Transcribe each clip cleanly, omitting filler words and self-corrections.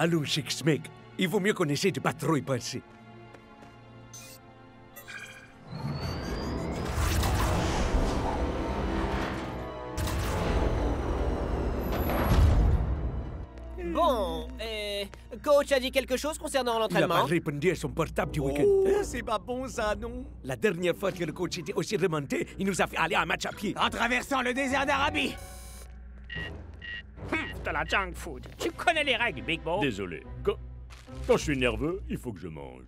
Allons, Shakes, mec. Il vaut mieux qu'on essaie de pas trop y penser. Bon, coach a dit quelque chose concernant Il a l'entraînement? pas répondu à son portable du week-end. C'est pas bon ça, non? La dernière fois que le coach était aussi remonté, il nous a fait aller à un match à pied. En traversant le désert d'Arabie. De la junk food. Tu connais les règles, Big Bo. Désolé. Quand je suis nerveux, il faut que je mange.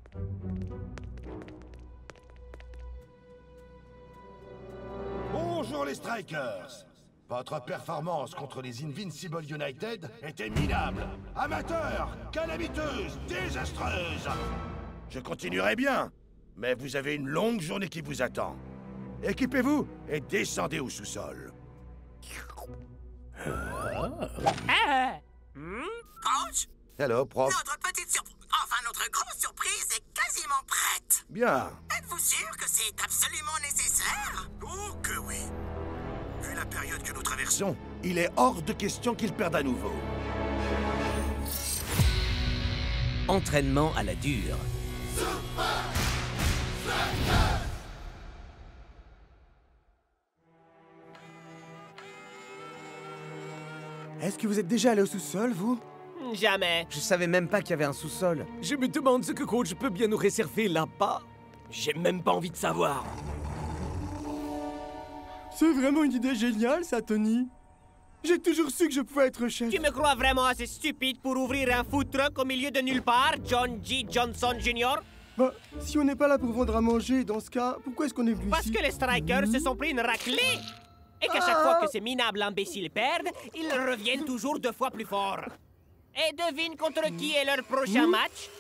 Bonjour les Strikers. Votre performance contre les Invincible United était minable, amateur, calamiteuse, désastreuse. Je continuerai bien, mais vous avez une longue journée qui vous attend. Équipez-vous et descendez au sous-sol. Coach, Hello, prof. notre petite surprise, enfin notre grosse surprise est quasiment prête. Bien. Êtes-vous sûr que c'est absolument nécessaire? Oh que oui. Vu la période que nous traversons, Il est hors de question qu'il perde à nouveau. Entraînement à la dure. Est-ce que vous êtes déjà allé au sous-sol, vous? Jamais. Je savais même pas qu'il y avait un sous-sol. Je me demande ce que coach peut bien nous réserver là-bas. J'ai même pas envie de savoir. C'est vraiment une idée géniale, ça, Tony. J'ai toujours su que je pouvais être chef. Tu me crois vraiment assez stupide pour ouvrir un food truck au milieu de nulle part, John G. Johnson Jr.? Bah, si on n'est pas là pour vendre à manger, dans ce cas, pourquoi est-ce qu'on est venu Parce ici? que les strikers se sont pris une raclée! Et qu'à chaque fois que ces minables imbéciles perdent, ils reviennent toujours 2 fois plus forts. Et devine contre qui est leur prochain match?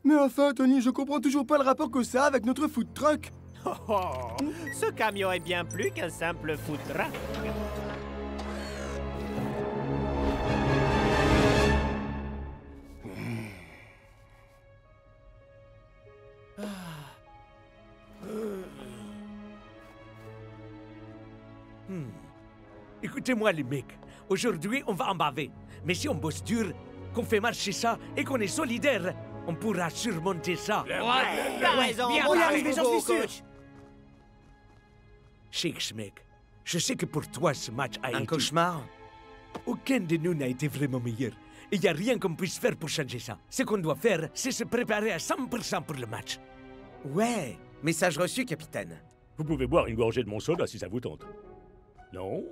Mais enfin, Tony, je comprends toujours pas le rapport que ça a avec notre food truck. Oh, ce camion est bien plus qu'un simple food truck. Écoutez-moi, les mecs. Aujourd'hui, on va en baver. Mais si on bosse dur, qu'on fait marcher ça et qu'on est solidaire, on pourra surmonter ça. T'as raison, bien, on on y va arrive, arriver, j'en suis sûr. coach. Shakes, mec. Je sais que pour toi, ce match a Un été... cauchemar? Aucun de nous n'a été vraiment meilleur. Et il n'y a rien qu'on puisse faire pour changer ça. Ce qu'on doit faire, c'est se préparer à 100% pour le match. Ouais. Message reçu, capitaine. Vous pouvez boire une gorgée de mon soda si ça vous tente. Non?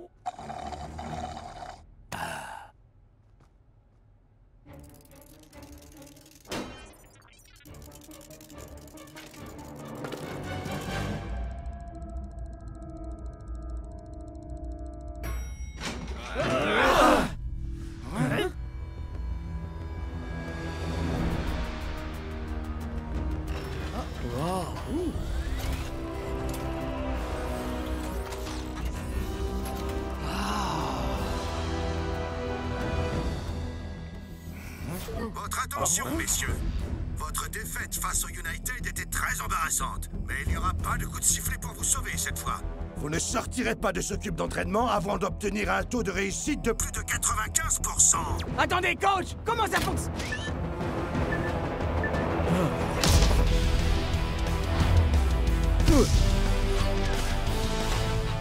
votre attention, messieurs. Votre défaite face au United était très embarrassante, mais il n'y aura pas de coup de sifflet pour vous sauver cette fois. Vous ne sortirez pas de ce cube d'entraînement avant d'obtenir un taux de réussite de plus Plus de 95%. Attendez, coach! Comment ça fonctionne?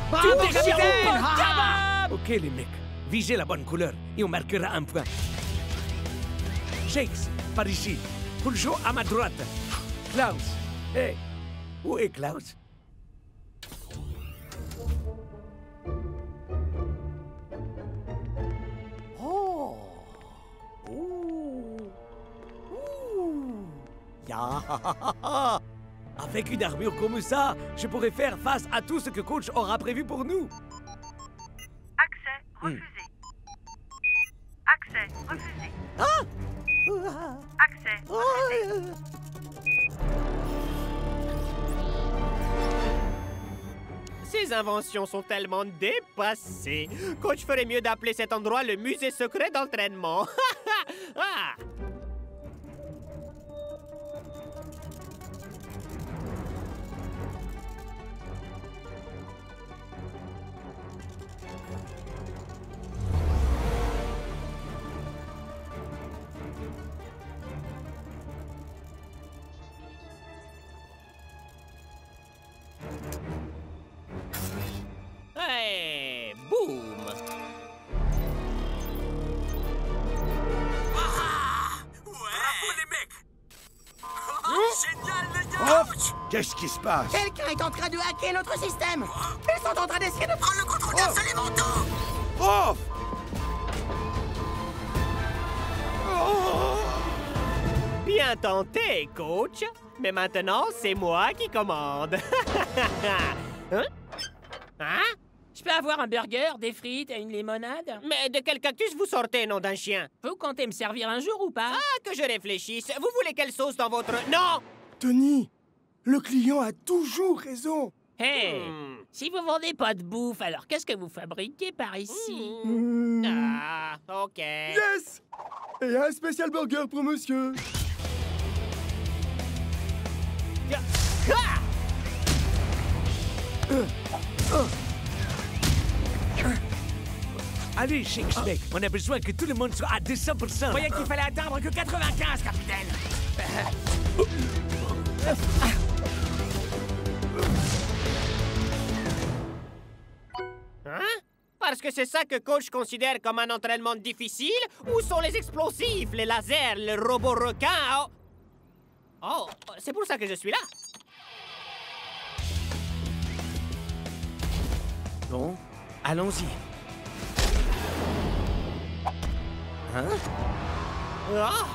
Bravo, capitaine! Ok, les mecs. Visez la bonne couleur et on marquera un point. Shakes, par ici. Puljo à ma droite. Klaus. Hey, où est Klaus? Oh! Ouh! Ouh! Ya! Avec une armure comme ça, je pourrais faire face à tout ce que coach aura prévu pour nous. Accès refusé. Accès refusé. Accès refusé. Ces inventions sont tellement dépassées. Coach ferait mieux d'appeler cet endroit le musée secret d'entraînement. Ah! Qu'est-ce qui se passe? Quelqu'un est en train de hacker notre système. Ils sont en train d'essayer de prendre le contrôle Absolument tout. Prof! Bien tenté, coach. Mais maintenant, c'est moi qui commande. Hein? Hein? Je peux avoir un burger, des frites et une limonade? Mais de quel cactus vous sortez, nom d'un chien? Vous comptez me servir un jour ou pas? Ah, que je réfléchisse. Vous voulez quelle sauce dans votre... Non! Tony, le client a toujours raison. Hey! Si vous vendez pas de bouffe, alors qu'est-ce que vous fabriquez par ici? Ah, OK. Yes! Et un spécial burger pour monsieur. Ah! Allez, Shake Snake, on a besoin que tout le monde soit à 200%. Voyez qu'il fallait atteindre que 95, capitaine. Hein? Parce que c'est ça que coach considère comme un entraînement difficile? Où sont les explosifs, les lasers, le robot requin? Oh, c'est pour ça que je suis là. Bon, allons-y. Hein? Ah!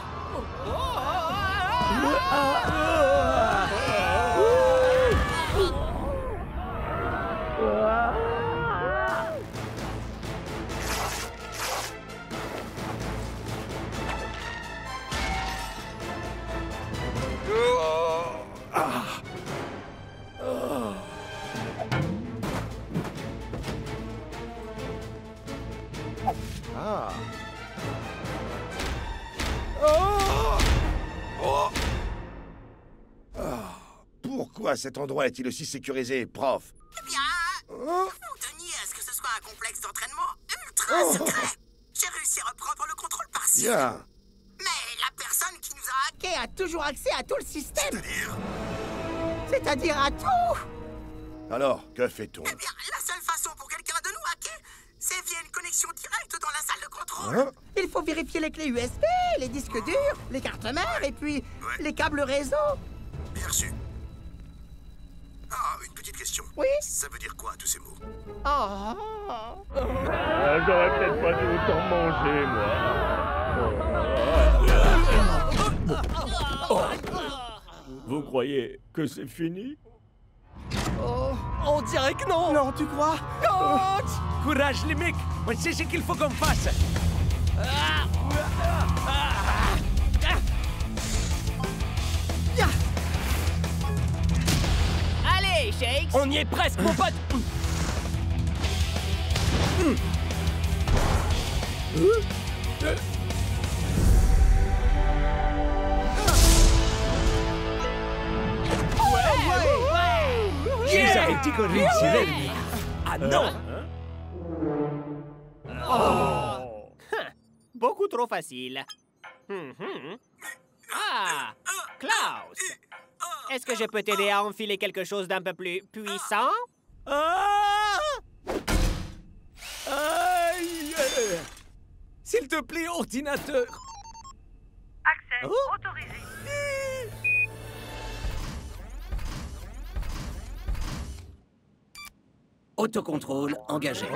Pourquoi cet endroit est-il aussi sécurisé, prof? Eh bien, vous teniez à ce que ce soit un complexe d'entraînement ultra secret. J'ai réussi à reprendre le contrôle partiel. Bien. Mais la personne qui nous a hackés a toujours accès à tout le système. C'est-à-dire à tout. Alors, que fait-on? Eh bien, la seule façon pour quelqu'un de nous hacker, c'est via une connexion directe dans la salle de contrôle. Hein? Il faut vérifier les clés USB, les disques durs, les cartes mères et puis les câbles réseau. Bien reçu. Ah, une petite question. Oui? Ça veut dire quoi, tous ces mots? Oh. J'aurais peut-être pas dû autant manger, moi. Vous croyez que c'est fini? On dirait que non. Non, tu crois? Courage, les mecs. On sait ce qu'il faut qu'on fasse. Allez, Shakes! On y est presque, mon pote! Je vous avais dit qu'on réussirait. Ah non! Beaucoup trop facile. Ah! Klaus! Est-ce que je peux t'aider à enfiler quelque chose d'un peu plus puissant? Ah! Aïe! S'il te plaît, ordinateur. Accès autorisé. Autocontrôle engagé.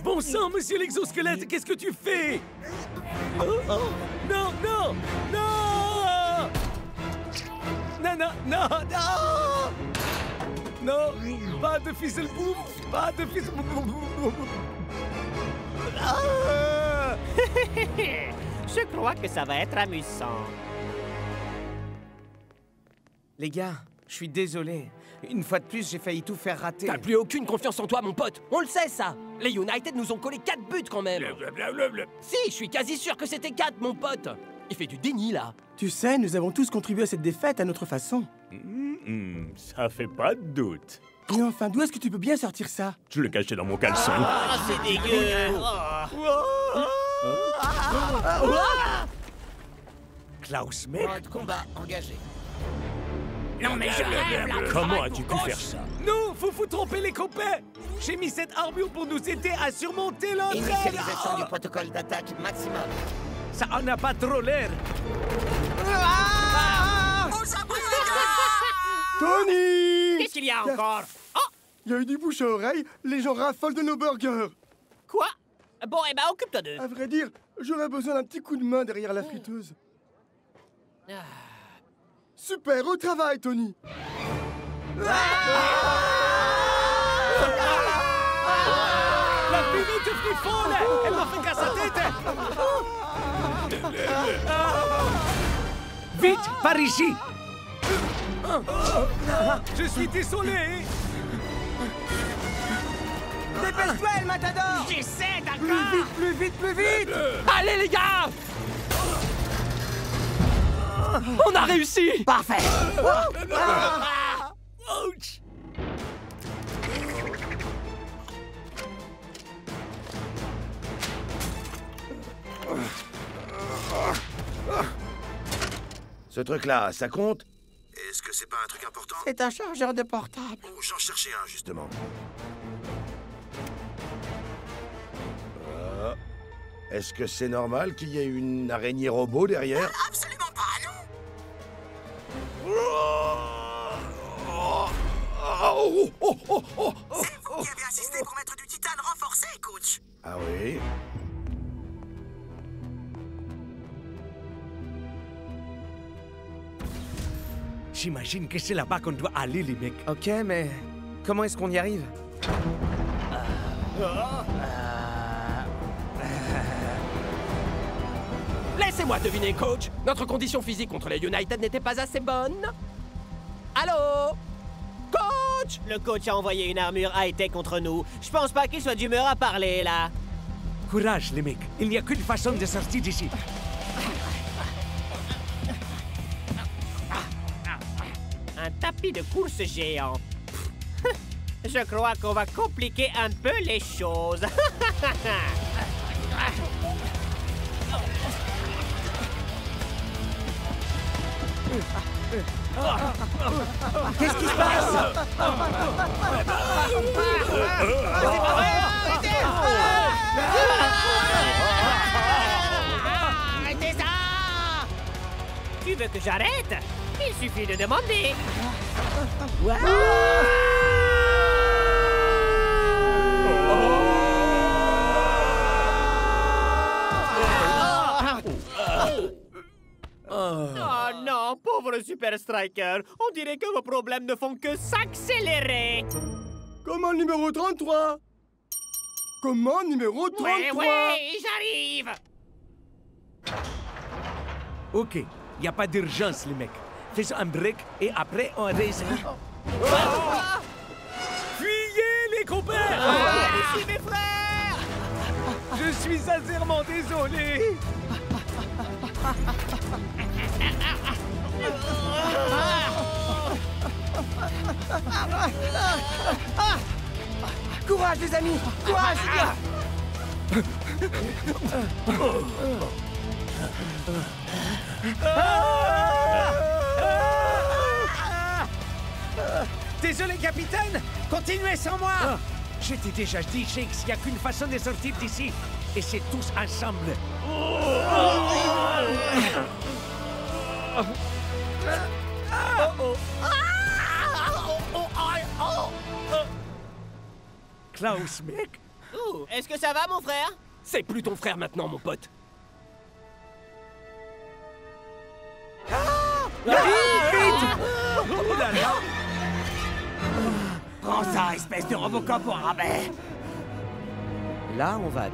Bon sang, monsieur l'exosquelette, qu'est-ce que tu fais? Oh, oh. Non, non, non! Non, non, non, non! Non, pas de fizzle-boum, pas de fizzle-boum. Ah! Je crois que ça va être amusant. Les gars, je suis désolé. Une fois de plus, j'ai failli tout faire rater. T'as plus aucune confiance en toi, mon pote. On le sait, ça. Les United nous ont collé 4 buts, quand même. Si, je suis quasi sûr que c'était 4, mon pote. Il fait du déni, là. Tu sais, nous avons tous contribué à cette défaite à notre façon. Ça fait pas de doute. Et enfin, d'où est-ce que tu peux bien sortir ça? Je l'ai caché dans mon caleçon. Ah, c'est dégueu! Klaus, mec. Mode combat engagé. Non, mais je rêve, là! Comment as-tu pu faire ça? Non, faut tromper les copains. J'ai mis cette armure pour nous aider à surmonter l'entraide. Initialisation du protocole d'attaque maximum. Ça en a pas trop l'air. Ah! Tony! Qu'est-ce qu'il y a encore? Oh! Il y a eu du bouche à oreille, les gens raffolent de nos burgers. Quoi? Bon, eh ben, occupe-toi d'eux. À vrai dire, j'aurais besoin d'un petit coup de main derrière la friteuse. Super, au travail, Tony! La pinite frifone! Elle m'a fait casser sa tête! Vite, par ici! Je suis désolé! Dépêche-toi, El Matador! J'essaie, d'accord! Plus vite, plus vite! Allez, les gars! On a réussi! Parfait. Ouch! Ce truc-là, ça compte? Est-ce que c'est pas un truc important? C'est un chargeur de portable. Oh, j'en cherchais un, justement. Est-ce que c'est normal qu'il y ait une araignée robot derrière? Absolument pas, non. C'est vous qui avez insisté pour mettre du titane renforcé, coach. Ah oui? J'imagine que c'est là-bas qu'on doit aller, les mecs. Ok, mais comment est-ce qu'on y arrive? Laissez-moi deviner, coach. Notre condition physique contre les United n'était pas assez bonne. Allô? Coach? Le coach a envoyé une armure high-tech contre nous. Je pense pas qu'il soit d'humeur à parler, là. Courage, les mecs. Il n'y a qu'une façon de sortir d'ici. Un tapis de course géant. Je crois qu'on va compliquer un peu les choses. Qu'est-ce qui se passe? Arrêtez ça! Tu veux que j'arrête? Il suffit de demander. Oh non, pauvre Super Striker. On dirait que vos problèmes ne font que s'accélérer. Commande numéro 33! Commande numéro 33! Oui, j'arrive. Ok, il n'y a pas d'urgence, les mecs. Fais un break et après on réessaye. Fuyez, les compères! Je suis mes frères. Je suis sincèrement désolé! Courage, les amis! Courage! Désolé, capitaine! Continuez sans moi! Je t'ai déjà dit, Shakes, il n'y a qu'une façon de sortir d'ici. Et c'est tous ensemble. Klaus, mec? Est-ce que ça va, mon frère? C'est plus ton frère maintenant, mon pote. Prends ça, espèce de Robocop au rabais. Là, on va...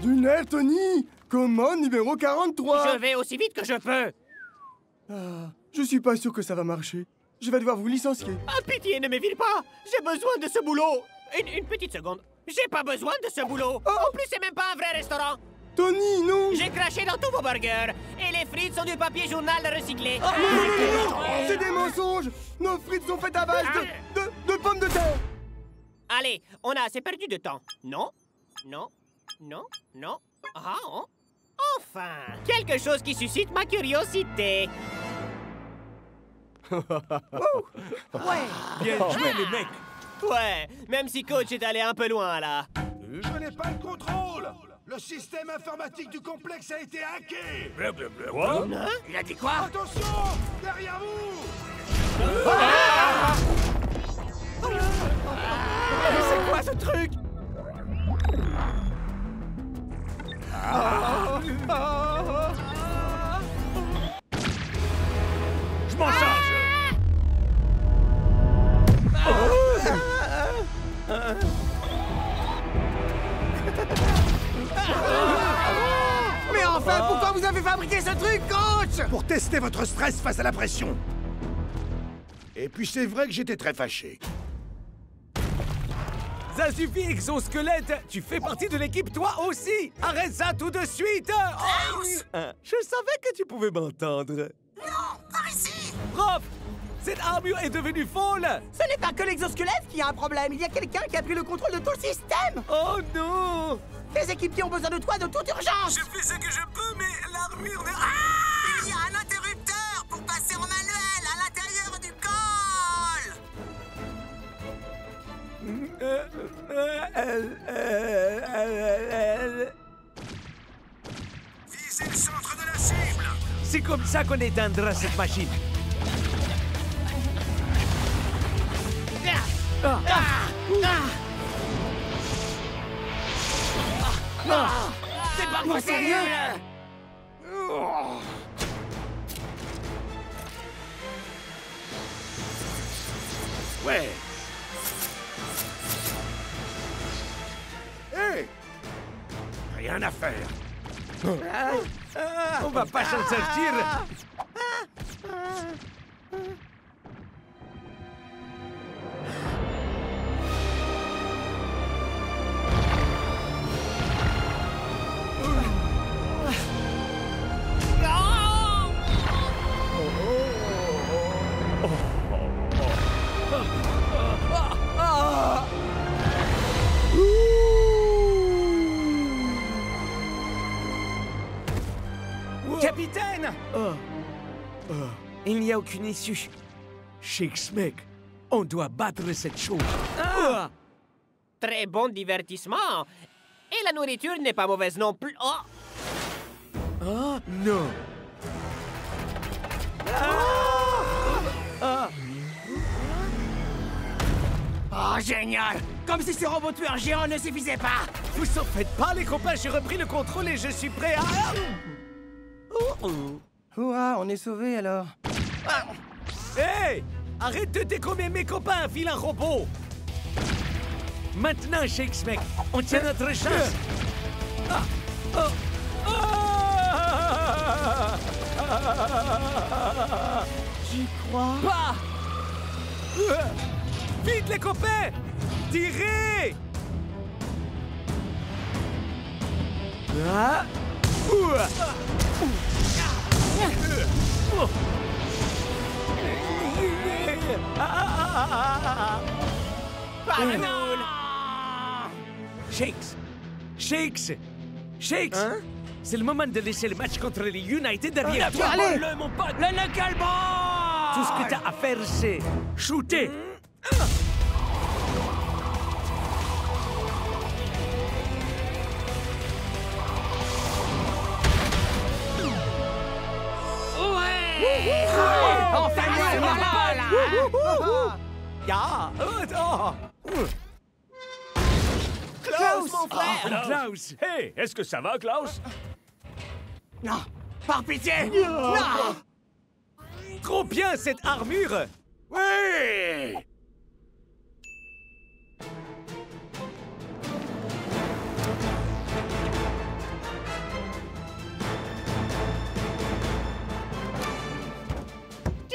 Du nerf, Tony! Commande numéro 43! Je vais aussi vite que je peux. Je suis pas sûr que ça va marcher. Je vais devoir vous licencier. Ah, pitié, ne m'évite pas. J'ai besoin de ce boulot. Une petite seconde. J'ai pas besoin de ce boulot. En plus, c'est même pas un vrai restaurant. Tony, non! J'ai craché dans tous vos burgers. Et les frites sont du papier journal recyclé. Non, c'est des mensonges! Nos frites sont faites à base de pommes de terre! Allez, on a assez perdu de temps. Non, non, non, non. Ah, oh. Enfin, quelque chose qui suscite ma curiosité. Bien joué, les mecs! Ouais, même si coach est allé un peu loin, là. Je n'ai pas le contrôle! Le système informatique du complexe a été hacké! Quoi? Il a dit quoi? Attention! Derrière vous! C'est quoi ce truc? Je m'en charge. Mais enfin, pourquoi vous avez fabriqué ce truc, coach? Pour tester votre stress face à la pression. Et puis c'est vrai que j'étais très fâché. Ça suffit, exosquelette! Tu fais partie de l'équipe, toi aussi! Arrête ça tout de suite! Oh, je savais que tu pouvais m'entendre. Non, par ici! Prof! Cette armure est devenue folle! Ce n'est pas que l'exosquelette qui a un problème. Il y a quelqu'un qui a pris le contrôle de tout le système. Oh non! Les équipiers ont besoin de toi de toute urgence. Je fais ce que je peux, mais l'armure ne... Il y a un interrupteur pour passer en manuel à l'intérieur du col. Visez le centre de la cible. C'est comme ça qu'on éteindra cette machine. C'est pas moi, sérieux? Ouais. Hé! Rien à faire. On va pas s'en sortir. Capitaine! Il n'y a aucune issue. Shakespeare, on doit battre cette chose. Très bon divertissement. Et la nourriture n'est pas mauvaise non plus. Oh! Ah, non. Oh, génial! Comme si ces robots tueurs géants ne suffisaient pas! Vous en faites pas, les copains, j'ai repris le contrôle et je suis prêt à... Ouah, on est sauvés alors. Hey! Arrête de décommer mes copains, vilain robot! Maintenant, Shakespeare, on tient notre chance! J'y crois. Pas! Vite, les copains! Tirez! Shakes! Hein? C'est le moment de laisser le match contre les United derrière toi! Allez! Le mon pote, le knuckleball! Tout ce que t'as à faire, c'est shooter! Enfin, voilà! Ya! Klaus, mon frère! Klaus! Hey, est-ce que ça va, Klaus? Non! Par pitié! Non! Trop bien, cette armure! Oui!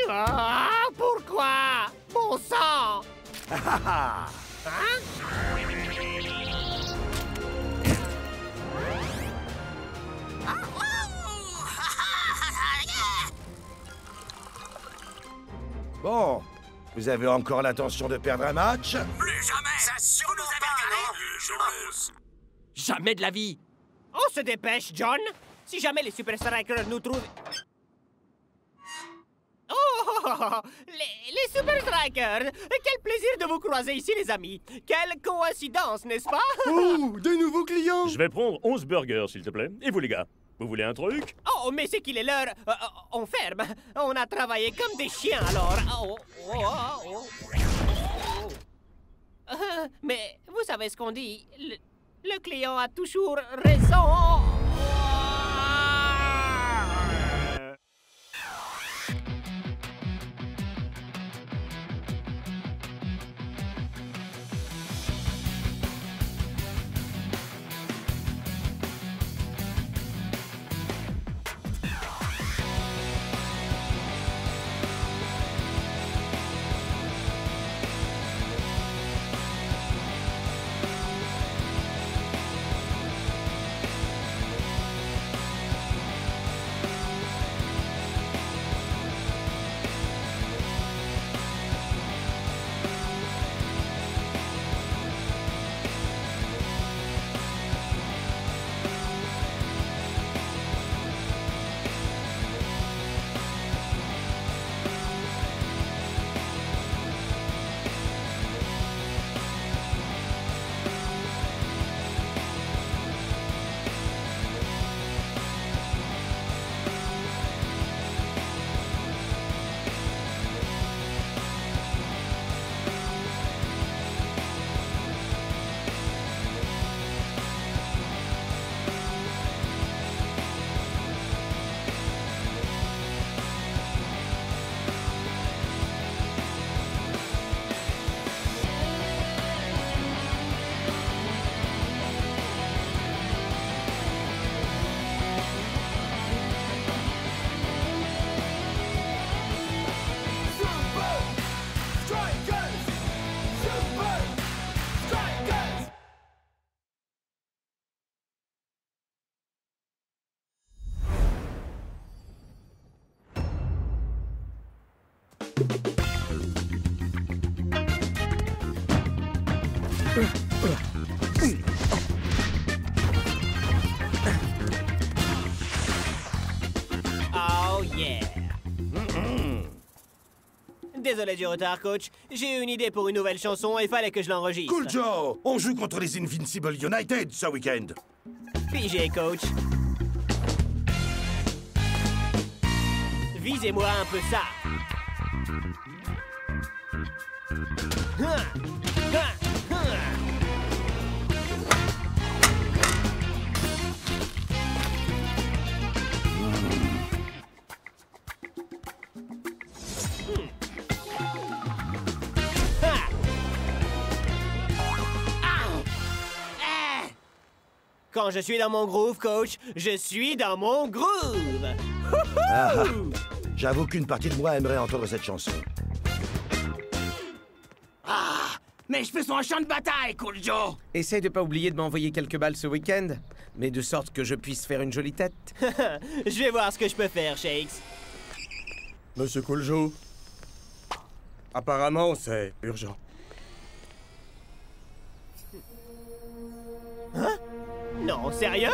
Ah, pourquoi? Bon sang! Hein? Bon, vous avez encore l'intention de perdre un match? Plus jamais! Ça sûrement vous avez regardé? Je pense. Jamais de la vie. On se dépêche, John. Si jamais les Super Strikers nous trouvent... Oh! Les Super Strikers! Quel plaisir de vous croiser ici, les amis! Quelle coïncidence, n'est-ce pas? Oh, de nouveaux clients! Je vais prendre 11 burgers, s'il te plaît. Et vous, les gars? Vous voulez un truc? Oh, mais c'est qu'il est l'heure. On ferme. On a travaillé comme des chiens, alors. Mais vous savez ce qu'on dit. Le client a toujours raison. Oh yeah! Désolé du retard, coach. J'ai eu une idée pour une nouvelle chanson et il fallait que je l'enregistre. Cool Joe! On joue contre les Invincible United ce week-end. Pigé, coach. Visez-moi un peu ça. Quand je suis dans mon groove, coach, je suis dans mon groove. J'avoue qu'une partie de moi aimerait entendre cette chanson. Mes cheveux sont un champ de bataille, Cool Joe! Essaye de pas oublier de m'envoyer quelques balles ce week-end, mais de sorte que je puisse faire une jolie tête. Je vais voir ce que je peux faire, Shakes. Monsieur Cool Joe. Apparemment, c'est urgent. Hein? Non, sérieux?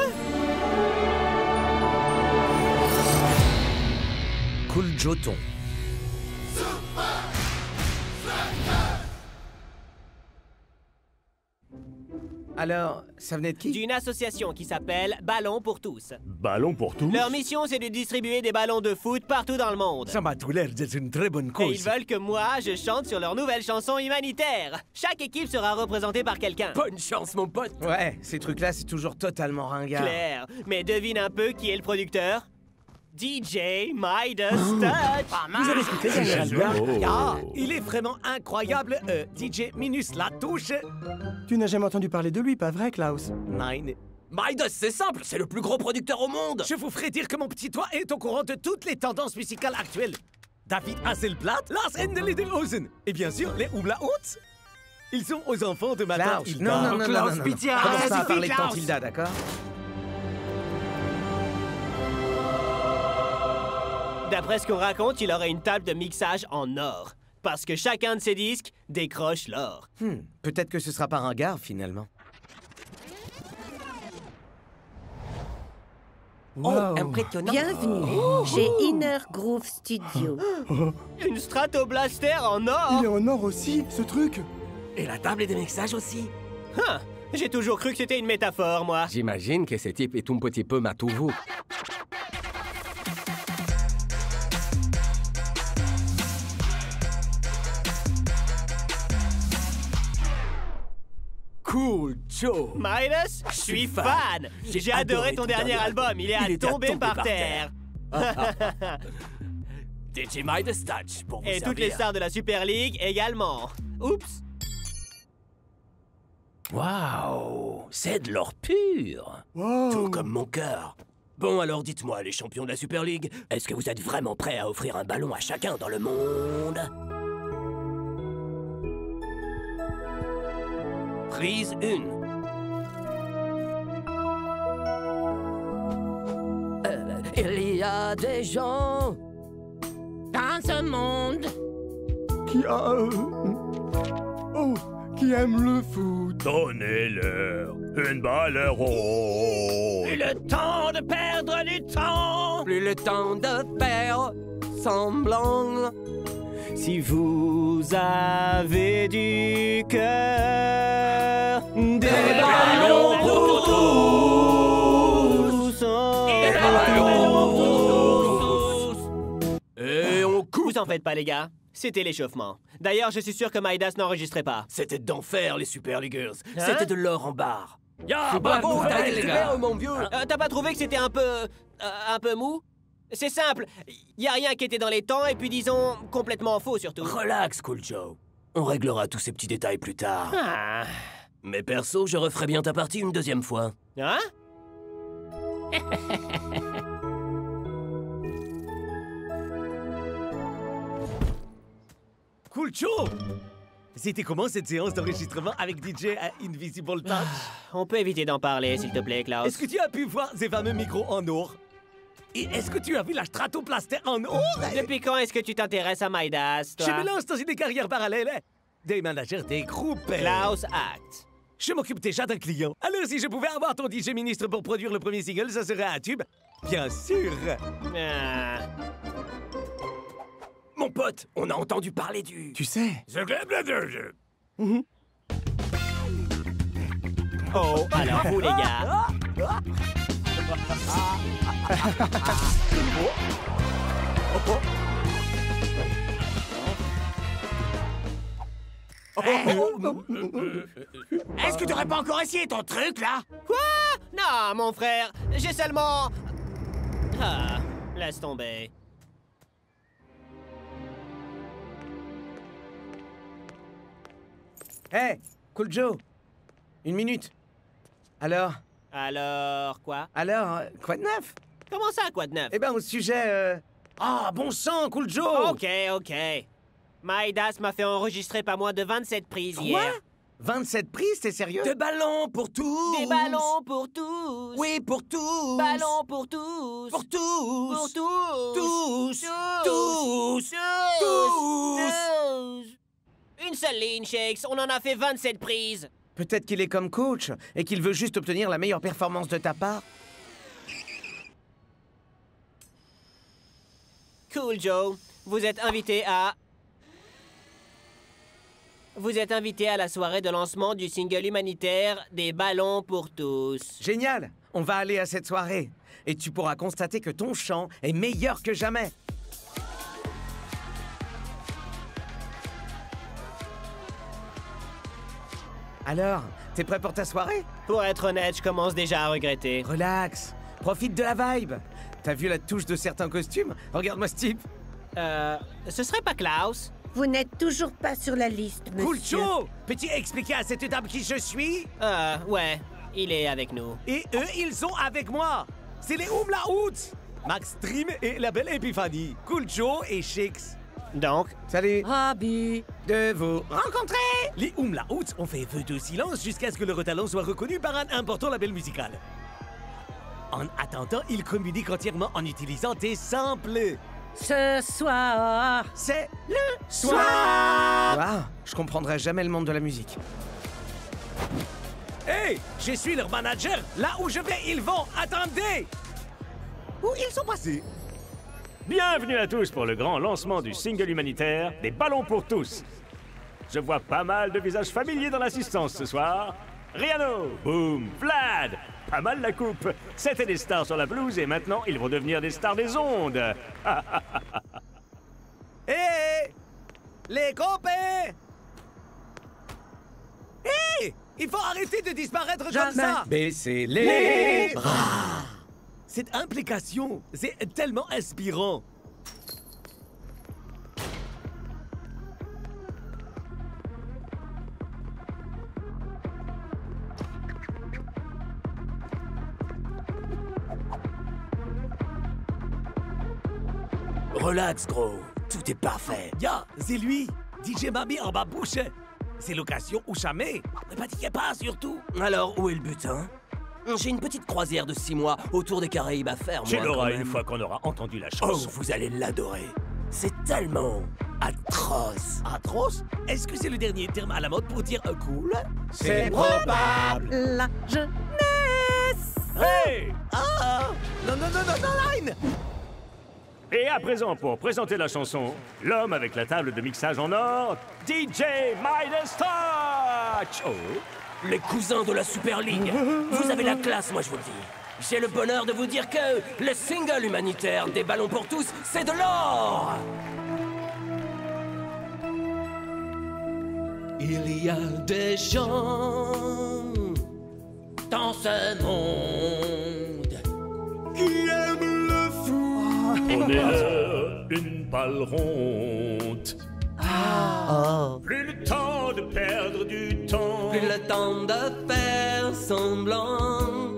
Cool Joton. Alors, ça venait de qui? D'une association qui s'appelle Ballon pour tous. Ballon pour tous? Leur mission, c'est de distribuer des ballons de foot partout dans le monde. Ça m'a tout l'air d'être une très bonne Et cause. ils veulent que moi, je chante sur leur nouvelle chanson humanitaire. Chaque équipe sera représentée par quelqu'un. Bonne chance, mon pote. Ouais, ces trucs-là, c'est toujours totalement ringard. Claire, mais devine un peu qui est le producteur? DJ Midas Touch. Vous avez écouté Daniel Albert? Oh. Ah, il est vraiment incroyable, DJ Minus la touche. Tu n'as jamais entendu parler de lui, pas vrai, Klaus? Nine. Midas, c'est simple, c'est le plus gros producteur au monde. Je vous ferai dire que mon petit doigt est au courant de toutes les tendances musicales actuelles. David Hasselblatt, Lars Endelidehausen et bien sûr les Oubla Hoots. Ils sont aux enfants de Madame Hilda. non, Klaus, pitié, Commence pas à suffit, parler de Klaus. Tante Hilda, d'accord? D'après ce qu'on raconte, il aurait une table de mixage en or. Parce que chacun de ses disques décroche l'or. Peut-être que ce sera pas ringard, finalement. Oh, impressionnant. Bienvenue chez Inner Groove Studio. Une Stratoblaster en or? Il est en or aussi, ce truc. Et la table de mixage aussi. J'ai toujours cru que c'était une métaphore, moi. J'imagine que ce type est un petit peu matouveau. Cool Joe. Midas, je suis fan. J'ai adoré ton dernier album. Il est à tomber par terre. DJ Midas Touch pour vous Et servir. toutes les stars de la Super League également. Oups. Waouh, c'est de l'or pur. Tout comme mon cœur. Bon, alors dites-moi, les champions de la Super League, est-ce que vous êtes vraiment prêts à offrir un ballon à chacun dans le monde? Prise 1. Il y a des gens dans ce monde Qui a... qui aime le foot. Donnez-leur une balle ronde. Plus le temps de perdre du temps. Plus le temps de faire semblant. Si vous avez du cœur, des ballons pour tous. Des ballons pour tous. Et on coupe. Vous en faites pas, les gars. C'était l'échauffement. D'ailleurs, je suis sûr que Midas n'enregistrait pas. C'était d'enfer, les Super Leaguers. Hein? C'était de l'or en barre. Ya, Bravo, t'as les été gars. mon vieux. T'as pas trouvé que c'était un peu mou? C'est simple. Y a rien qui était dans les temps et puis disons complètement faux surtout. Relax, Cool Joe. On réglera tous ces petits détails plus tard. Ah. Mais perso, je referai bien ta partie une deuxième fois. Hein? Cool Joe. C'était comment cette séance d'enregistrement avec DJ à Invisible Touch? On peut éviter d'en parler, s'il te plaît, Klaus. Est-ce que tu as pu voir ces fameux micros en or? Et est-ce que tu as vu la Stratoplaster en or? Depuis quand est-ce que tu t'intéresses à Midas, toi? Je me lance dans une carrière parallèle. Hein? Des managers, des groupes. Klaus Act. Je m'occupe déjà d'un client. Alors si je pouvais avoir ton DJ ministre pour produire le premier single, ça serait un tube. Bien sûr. Ah. Mon pote, on a entendu parler du... Tu sais... Oh, alors vous, les gars. Est-ce que t'aurais pas encore essayé ton truc, là? Quoi? Non, mon frère, j'ai seulement... Ah, laisse tomber. Hé, Cool Joe. Une minute. Alors, Quoi? quoi de neuf? Comment ça, quoi de neuf? Eh ben, au sujet... Ah, bon sang, Cool Joe! Ok. Midas m'a fait enregistrer pas moins de 27 prises Quoi? hier. 27 prises, t'es sérieux? Des ballons pour tous. Des ballons pour tous. Oui, pour tous. Ballons pour tous. Pour tous. Pour tous. Tous. Tous. Tous. Une seule ligne, Shakes. On en a fait 27 prises. Peut-être qu'il est comme coach et qu'il veut juste obtenir la meilleure performance de ta part. Cool Joe, vous êtes invité à la soirée de lancement du single humanitaire des ballons pour tous. Génial! On va aller à cette soirée. Et tu pourras constater que ton chant est meilleur que jamais. Alors, t'es prêt pour ta soirée? Pour être honnête, je commence déjà à regretter. Relax. Profite de la vibe. T'as vu la touche de certains costumes? Regarde-moi ce type. Ce serait pas Klaus? Vous n'êtes toujours pas sur la liste, monsieur. Cool Joe! Peux-tu expliquer à cette dame qui je suis? Ouais, il est avec nous. Et eux, ils sont avec moi. C'est les Oumla Hoots. Max Dream et la belle Épiphanie. Cool Joe et Shakes. Donc? Salut. Ravi De vous rencontrer. Les Oumla Hoots ont fait feu de silence jusqu'à ce que leur talent soit reconnu par un important label musical. En attendant, ils communiquent entièrement en utilisant des samples. Ce soir, c'est le soir. Ah, je comprendrai jamais le monde de la musique. Hey, je suis leur manager. Là où je vais, ils vont. Attendez. Où ils sont passés? Bienvenue à tous pour le grand lancement du single humanitaire des ballons pour tous. Je vois pas mal de visages familiers dans l'assistance ce soir. Rihanna, Boom, Vlad, pas mal la coupe. C'était des stars sur la pelouse et maintenant ils vont devenir des stars des ondes. Hé, les copains. Hé, Il faut arrêter de disparaître comme Jamais. ça. Baissez les bras. Cette implication, c'est tellement inspirant. Relax, gros. Tout est parfait. Ya, c'est lui. DJ m'a mis en ma bouche. C'est l'occasion ou jamais. Ne paniquez pas, surtout. Alors, où est le butin? J'ai une petite croisière de 6 mois autour des Caraïbes à faire, Tu moi, l'auras quand même. une fois qu'on aura entendu la Oh, chanson. vous allez l'adorer. C'est tellement atroce. Atroce? Est-ce que c'est le dernier terme à la mode pour dire cool? C'est probable. La jeunesse. Hey! Ah! Non, non, non, non, non, Line! Et à présent, pour présenter la chanson, l'homme avec la table de mixage en or, DJ Midas Touch! Oh! Les cousins de la Super League. Vous avez la classe, moi je vous le dis. J'ai le bonheur de vous dire que le single humanitaire des ballons pour tous, c'est de l'or! Il y a des gens dans ce monde Qui aime le foot. On est là, une balle ronde. Plus le temps de perdre du temps. plus le temps de faire semblant.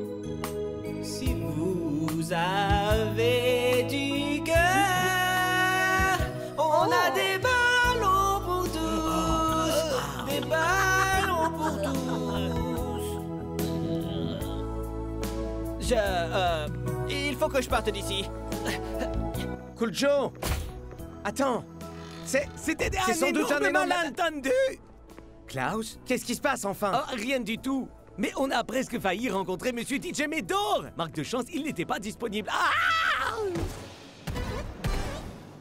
Si vous avez du cœur, on a des ballons pour tous. Des ballons pour tous. Il faut que je parte d'ici. Cool Joe. Attends. C'était C'est sans doute un énorme malentendu. Klaus, qu'est-ce qui se passe enfin? Ah, rien du tout. Mais on a presque failli rencontrer Monsieur DJ Médor. Marque de chance, il n'était pas disponible. Ah!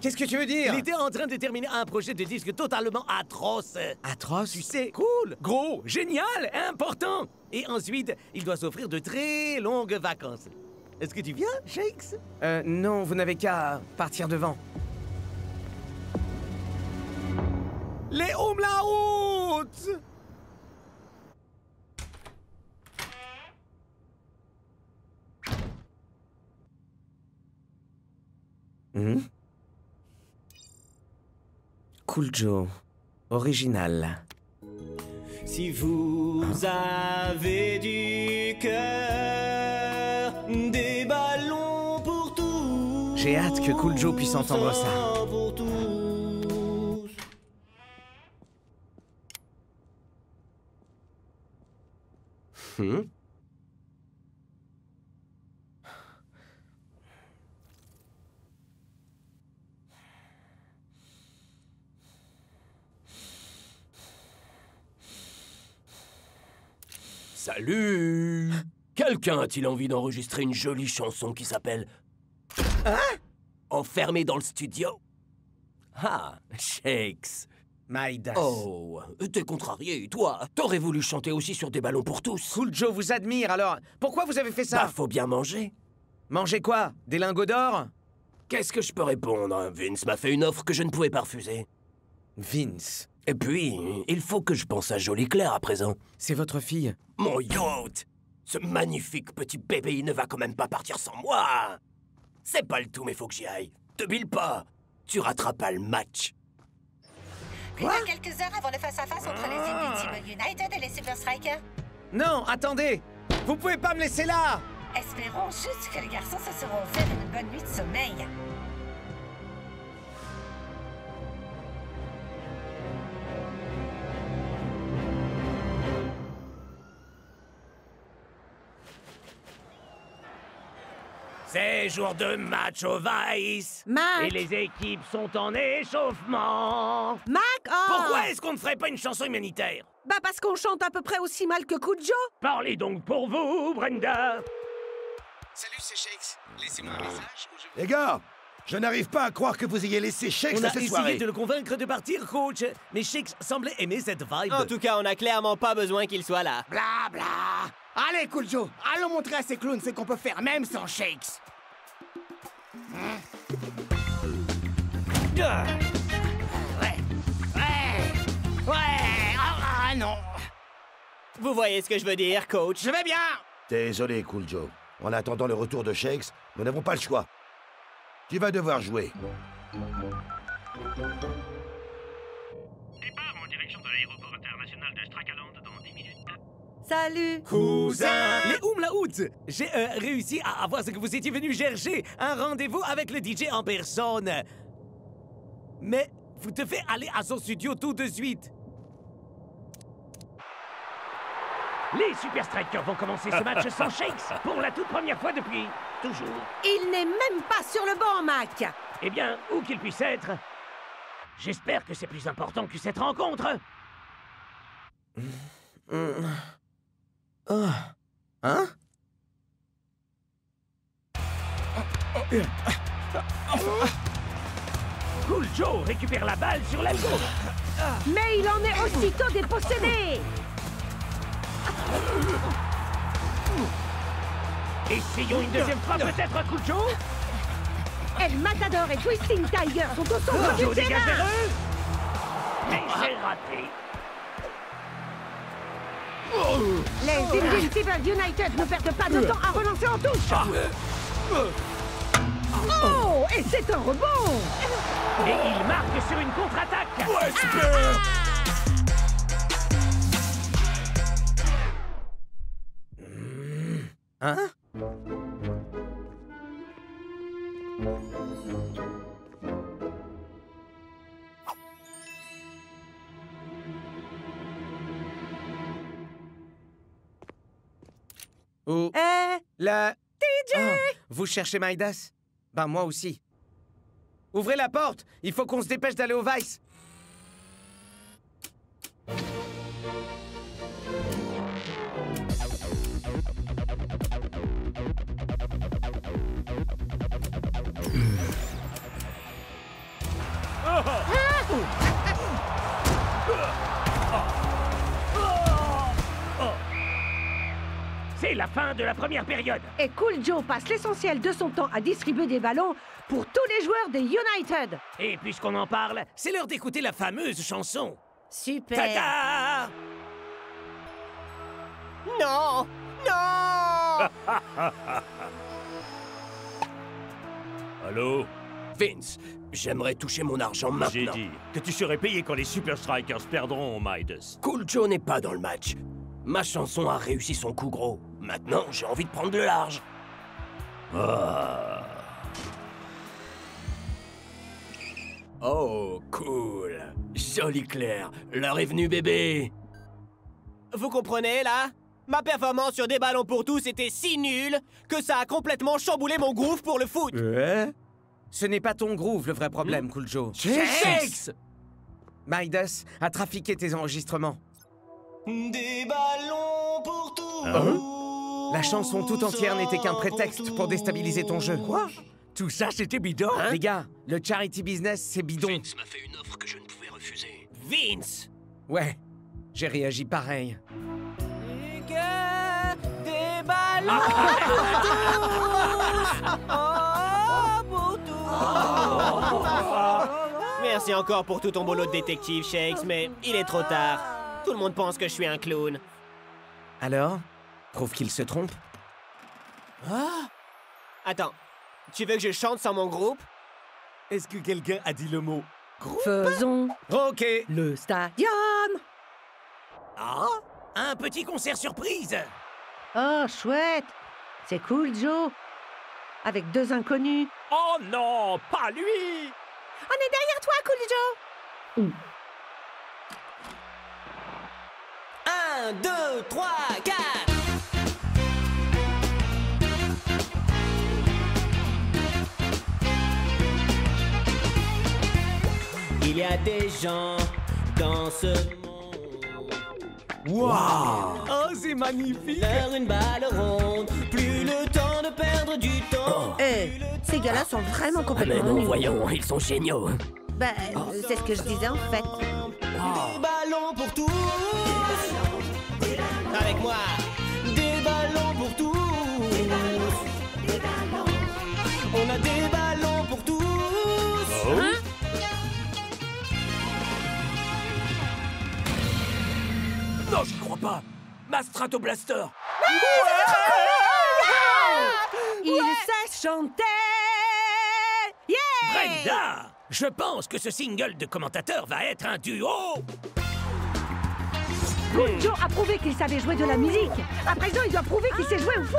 Qu'est-ce que tu veux dire? Il était en train de terminer un projet de disque totalement atroce. Atroce? Tu sais, cool, gros, génial, important. Et ensuite, il doit s'offrir de très longues vacances. Est-ce que tu viens, Shakes? Non, vous n'avez qu'à partir devant. Les Umlaut! Cool Joe. Original. Si vous avez du cœur, des ballons pour tous. J'ai hâte que Cool Joe puisse entendre ça. Pour tous. Salut! Quelqu'un a-t-il envie d'enregistrer une jolie chanson qui s'appelle... Hein? Enfermé dans le studio? Ah, Shakes. Midas. Oh, t'es contrarié, toi. T'aurais voulu chanter aussi sur des ballons pour tous. Cool Joe vous admire, alors pourquoi vous avez fait ça? Bah, faut bien manger. Manger quoi? Des lingots d'or? Qu'est-ce que je peux répondre? Vince m'a fait une offre que je ne pouvais pas refuser. Vince. Et puis, il faut que je pense à Jolie Claire à présent. C'est votre fille? Mon yacht! Ce magnifique petit bébé, il ne va quand même pas partir sans moi! C'est pas le tout, mais faut que j'y aille. Te bile pas! Tu rateras pas le match. Plus de quelques heures avant le face-à-face entre les Invincible United et les Super Strikers. Non, attendez! Vous pouvez pas me laisser là! Espérons juste que les garçons se seront fait une bonne nuit de sommeil. C'est jour de match au Vice. Mac. Et les équipes sont en échauffement. Mac, oh! Pourquoi est-ce qu'on ne ferait pas une chanson humanitaire? Bah parce qu'on chante à peu près aussi mal que Cool Joe. Parlez donc pour vous, Brenda. Salut, c'est Shakes. Laissez-moi un message ou je... Les gars, je n'arrive pas à croire que vous ayez laissé Shakes On à a cette essayé soirée. de le convaincre de partir, coach. Mais Shakes semblait aimer cette vibe. En tout cas, on n'a clairement pas besoin qu'il soit là. Bla bla. Allez, Cool Joe, allons montrer à ces clowns ce qu'on peut faire même sans Shakes. Ouais. Ah non. Vous voyez ce que je veux dire, coach? Je vais bien. Désolé, Cool Joe. En attendant le retour de Shakes, nous n'avons pas le choix. Tu vas devoir jouer. Départ en direction de l'aéroport international de Strakaland dans 10 minutes. Salut. Cousin! Les Oumlaouts! J'ai réussi à avoir ce que vous étiez venu chercher, un rendez-vous avec le DJ en personne. Mais vous devez aller à son studio tout de suite. Les Super Strikers vont commencer ce match sans Shakes pour la toute première fois depuis toujours. Il n'est même pas sur le banc, Mac. Eh bien, où qu'il puisse être, j'espère que c'est plus important que cette rencontre. Hein? Cool Joe récupère la balle sur l'aile gauche. Mais il en est aussitôt dépossédé. Essayons une deuxième fois peut-être, Cool Joe. El Matador et Twisting Tiger sont au centre Joe du dégage vers terrain. eux. Mais c'est raté. Les Invincible United ne perdent pas de temps à relancer en touche. Oh, et c'est un rebond. Et il marque sur une contre-attaque. Ouais, super! Hein? Où? La... DJ! Vous cherchez Midas? Ben, moi aussi. Ouvrez la porte! Il faut qu'on se dépêche d'aller au Vice! C'est la fin de la première période. Et Cool Joe passe l'essentiel de son temps à distribuer des ballons pour tous les joueurs des United. Et puisqu'on en parle, C'est l'heure d'écouter la fameuse chanson. Super. Tada! Non! Non! Allô? Vince, j'aimerais toucher mon argent maintenant. j'ai dit que tu serais payé quand les Super Strikers perdront, Midas. Cool Joe n'est pas dans le match. Ma chanson a réussi son coup gros. Maintenant, j'ai envie de prendre le large. Oh, cool. Joli clair. L'heure est venue, bébé. Vous comprenez, là? Ma performance sur des ballons pour tous était si nulle que ça a complètement chamboulé mon groove pour le foot. Ce n'est pas ton groove le vrai problème, Cool Joe. Shakes! Midas a trafiqué tes enregistrements. Des ballons pour tous. La chanson tout entière n'était qu'un prétexte pour déstabiliser ton jeu. Quoi? Tout ça, c'était bidon? Les gars, le charity business, c'est bidon. Vince m'a fait une offre que je ne pouvais refuser. Vince! Ouais, j'ai réagi pareil. Des ballons pour tous. Merci encore pour tout ton boulot de détective, Shakes, mais il est trop tard. Tout le monde pense que je suis un clown. Alors? Prouve qu'il se trompe? Attends, tu veux que je chante sans mon groupe? Est-ce que quelqu'un a dit le mot groupe? Faisons Ok. le stadium. Ah? Un petit concert surprise! Oh, chouette. C'est Cool Joe. Avec deux inconnus. Oh non, pas lui! On est derrière toi, Cool Joe. 1, 2, 3, 4. Il y a des gens dans ce monde. Wow! Oh, c'est magnifique! Leur une balle ronde, plus le temps de perdre du temps. Ces gars-là sont vraiment Mais complètement non, nuls. voyons, ils sont géniaux. Ben, c'est ce que je disais en fait. Des ballons pour tous. Avec moi. Des ballons pour tous. On a des ballons pour tous. Hein? Non, j'y crois pas! Ma Stratoblaster! Il sait chanter! Yeah! Brenda! Je pense que ce single de commentateur va être un duo! Cool Joe a prouvé qu'il savait jouer de la musique. À présent, il doit prouver qu'il sait jouer au foot.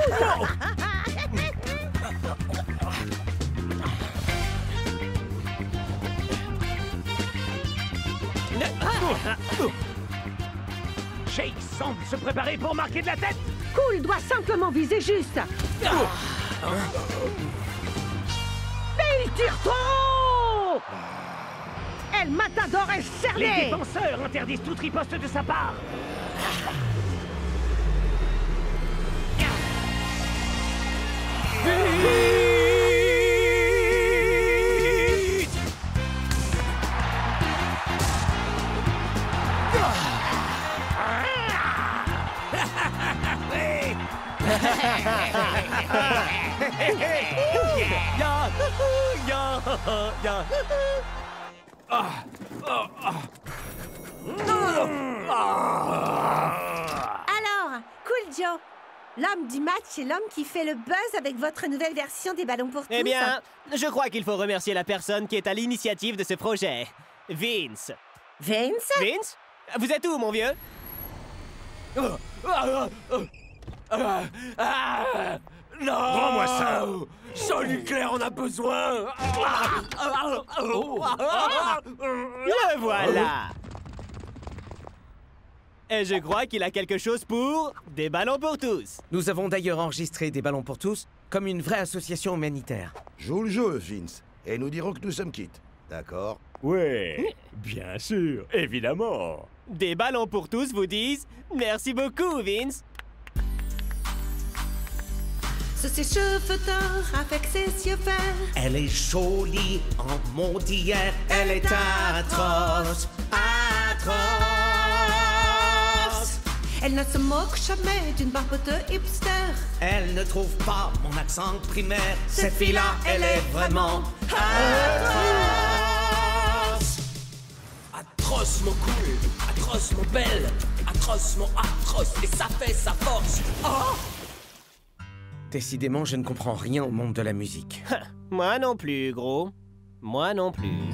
Shake semble se préparer pour marquer de la tête. Cool doit simplement viser juste. Mais il tire trop! El Matador est cerné! Les défenseurs interdisent toute riposte de sa part. Alors, Cool Joe, l'homme du match est l'homme qui fait le buzz avec votre nouvelle version des ballons pour tous. Eh bien, je crois qu'il faut remercier la personne qui est à l'initiative de ce projet. Vince. Vince? Vince? Vous êtes où, mon vieux? Non! Rends-moi ça! Son nucléaire en a besoin! Le voilà! Et je crois qu'il a quelque chose pour des ballons pour tous. Nous avons d'ailleurs enregistré des ballons pour tous comme une vraie association humanitaire. Joue le jeu, Vince, et nous dirons que nous sommes quittes. D'accord? Ouais, bien sûr, évidemment. Des ballons pour tous vous disent merci beaucoup, Vince. Sous ses cheveux d'or, avec ses yeux verts. Elle est jolie en monde d'hier. Elle est atroce, atroce. Elle ne se moque jamais d'une barbe de hipster. Elle ne trouve pas mon accent primaire. Cette fille-là, elle est vraiment atroce. Atroce mon cool, atroce mon belle, atroce mon atroce, et ça fait sa force. Oh! Décidément, je ne comprends rien au monde de la musique. Moi non plus, gros. Moi non plus.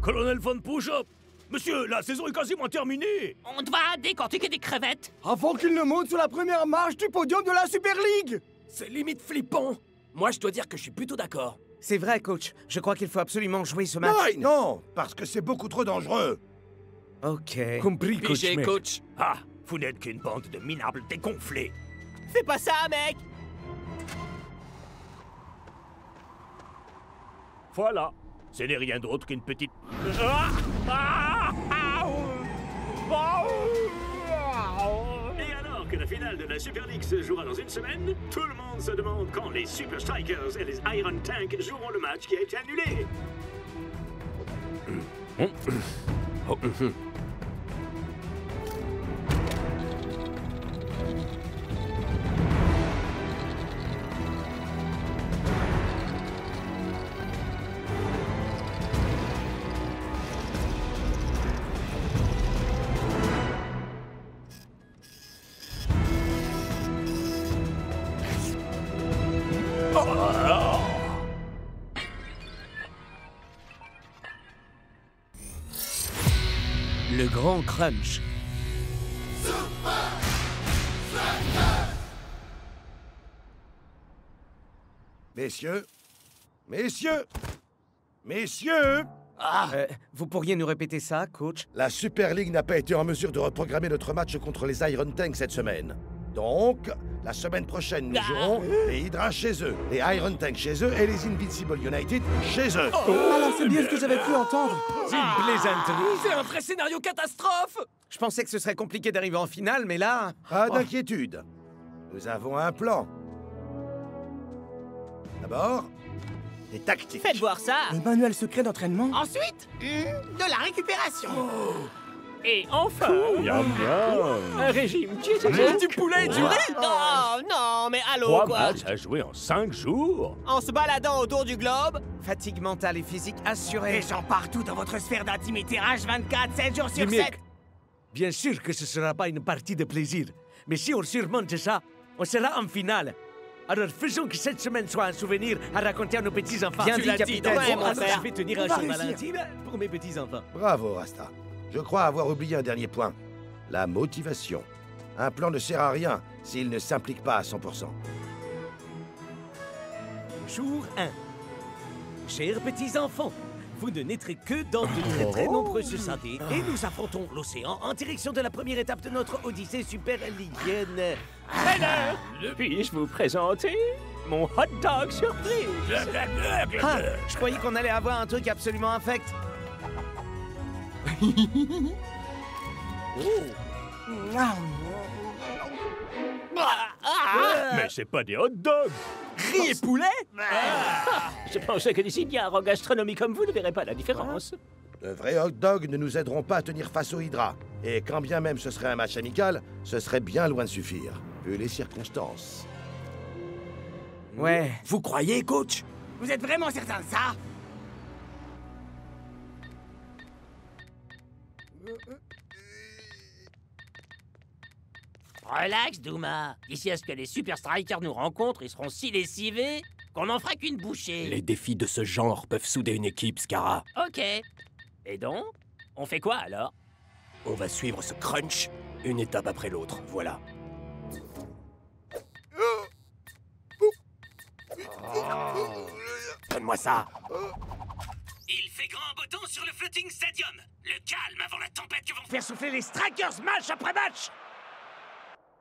Colonel Von Push-Up! Monsieur, la saison est quasiment terminée! On va décortiquer des crevettes! Avant qu'il ne monte sur la première marche du podium de la Super League! C'est limite flippant! Moi, je dois dire que je suis plutôt d'accord. C'est vrai, coach. Je crois qu'il faut absolument jouer ce match. Non, parce que c'est beaucoup trop dangereux. Ok. Compris, coach. Pigé, mais- coach. Ah, vous n'êtes qu'une bande de minables dégonflés. Fais pas ça, mec! Voilà. Ce n'est rien d'autre qu'une petite... Et alors, que la finale de la Super League se jouera dans une semaine, tout le monde se demande quand les Super Strikers et les Iron Tank joueront le match qui a été annulé. Le grand crunch. Messieurs, messieurs, vous pourriez nous répéter ça, coach? La Super League n'a pas été en mesure de reprogrammer notre match contre les Iron Tanks cette semaine. Donc, la semaine prochaine, nous jouerons les Hydra chez eux, les Iron Tanks chez eux et les Invincible United chez eux. Alors c'est bien ce que j'avais cru entendre. C'est une plaisanterie. C'est un vrai scénario catastrophe. Je pensais que ce serait compliqué d'arriver en finale, mais là... Pas d'inquiétude. Nous avons un plan. D'abord, des tactiques. Faites voir ça. Le manuel secret d'entraînement. Ensuite, de la récupération. Et enfin... Un régime Du poulet et du riz. Non, mais allô, 3 quoi. matchs à jouer en 5 jours. En se baladant autour du globe. Fatigue mentale et physique assurée. Des gens partout dans votre sphère d'intimité, H24, 7 jours sur 7. Mimic, bien sûr que ce sera pas une partie de plaisir. Mais si on surmonte ça, on sera en finale. Alors faisons que cette semaine soit un souvenir à raconter à nos petits-enfants. Bien Tu dit, l'as capitaine. donc, Ouais, mon alors père. je vais tenir un On va journal réussir. intime pour mes petits-enfants. Bravo, Rasta. Je crois avoir oublié un dernier point. La motivation. Un plan ne sert à rien s'il ne s'implique pas à 100%. Jour 1. Chers petits-enfants, vous ne naîtrez que dans de très nombreuses années et nous affrontons l'océan en direction de la première étape de notre odyssée super ligienne. Alors, puis-je vous présenter mon hot dog surprise? Ah, je croyais qu'on allait avoir un truc absolument infect. Mais c'est pas des hot dogs! Riz et poulet? Je pensais que des ignares en gastronomie comme vous ne verraient pas la différence. De vrais hot dogs ne nous aideront pas à tenir face aux Hydra. Et quand bien même ce serait un match amical, ce serait bien loin de suffire, vu les circonstances. Ouais. Vous croyez, coach? Vous êtes vraiment certain de ça? Relax, Douma. D'ici à ce que les Super Strikers nous rencontrent, ils seront si lessivés qu'on n'en fera qu'une bouchée. Les défis de ce genre peuvent souder une équipe, Scara. Ok. Et donc, on fait quoi alors? On va suivre ce crunch, une étape après l'autre, voilà. Donne-moi ça. Il fait grand beau temps sur le Floating Stadium. Le calme avant la tempête que vont Faire souffler les Strikers match après match.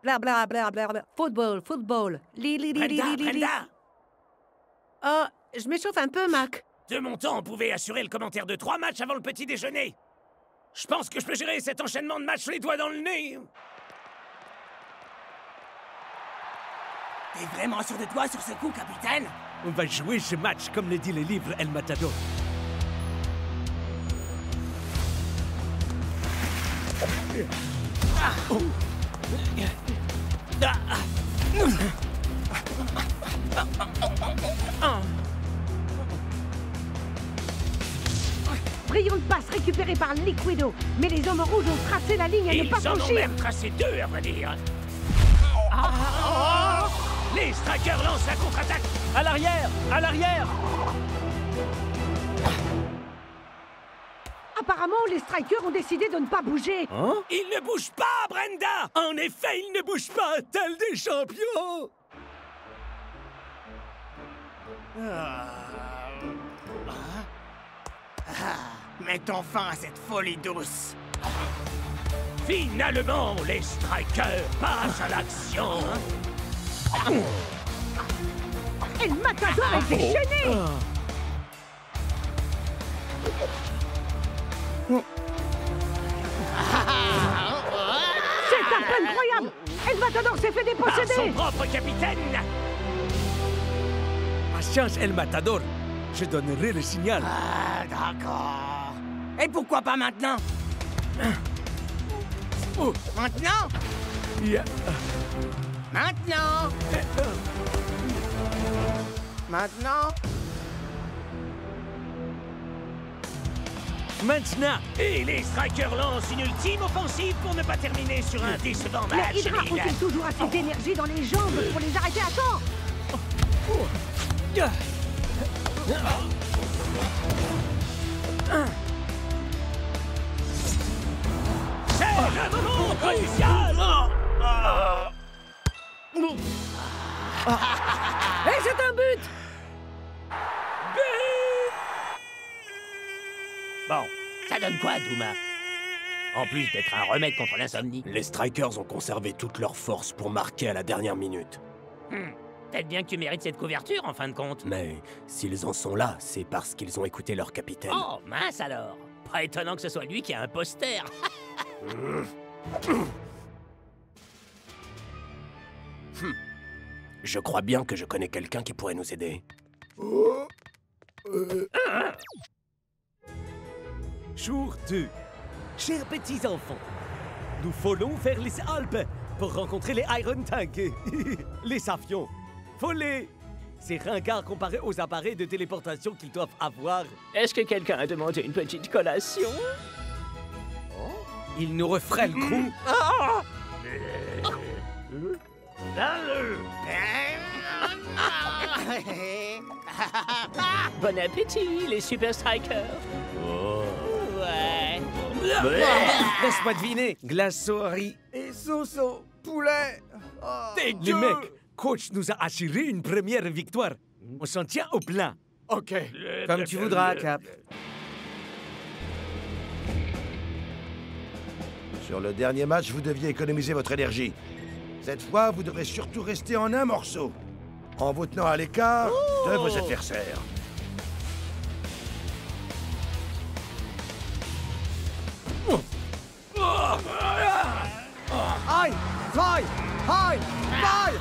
Bla bla bla bla bla. Football, football. Li li li li Brenda, li li. Brenda. Oh, je m'échauffe un peu, Mac. De mon temps, on pouvait assurer le commentaire de 3 matchs avant le petit déjeuner. Je pense que je peux gérer cet enchaînement de matchs les doigts dans le nez. T'es vraiment sûr de toi sur ce coup, capitaine? On va jouer ce match comme le dit le livre El Matador. Brillante passe récupérée par Liquido. Mais les hommes rouges ont tracé la ligne à ne pas Ils en ont franchir. même tracé 2, à vrai dire. Les Strikers lancent la contre-attaque. À l'arrière, à l'arrière. Apparemment, les Strikers ont décidé de ne pas bouger. Ils ne bougent pas, Brenda. En effet, ils ne bougent pas, tels des champions. Mettons fin à cette folie douce. Finalement, les Strikers passent à l'action. Et le Matador est déchaîné. C'est un peu incroyable. El Matador s'est fait Par son déposséder! propre capitaine! Patience, El Matador. Je donnerai le signal. Ah, d'accord. Et pourquoi pas maintenant? Maintenant? Yeah. Maintenant? Maintenant? Maintenant! Et les Strikers lancent une ultime offensive pour ne pas terminer sur un décevant La match. Hydra ont-ils toujours assez d'énergie dans les jambes pour les arrêter à temps? C'est le moment crucial! Et c'est un but! Bon, ça donne quoi, Douma? En plus d'être un remède contre l'insomnie. Les Strikers ont conservé toute leur force pour marquer à la dernière minute. Peut-être bien que tu mérites cette couverture, en fin de compte. Mais s'ils en sont là, c'est parce qu'ils ont écouté leur capitaine. Oh, mince alors. Pas étonnant que ce soit lui qui a un poster. Je crois bien que je connais quelqu'un qui pourrait nous aider. Jour 2. Chers petits-enfants, nous voulons vers les Alpes pour rencontrer les Iron Tank. Les Safions. Volés. C'est ringard comparé aux appareils de téléportation qu'ils doivent avoir. Est-ce que quelqu'un a demandé une petite collation? Ils nous referaient le coup. Bon appétit, les Super Strikers! Ouais. Laisse-moi deviner. Glaçons-riz. Et sauce poulet. Les mecs, coach nous a assuré une première victoire. On s'en tient au plan. Ok. Comme tu voudras, Cap. Sur le dernier match, vous deviez économiser votre énergie. Cette fois, vous devrez surtout rester en un morceau, en vous tenant à l'écart de vos adversaires. Aïe! Aïe! Aïe! Aïe!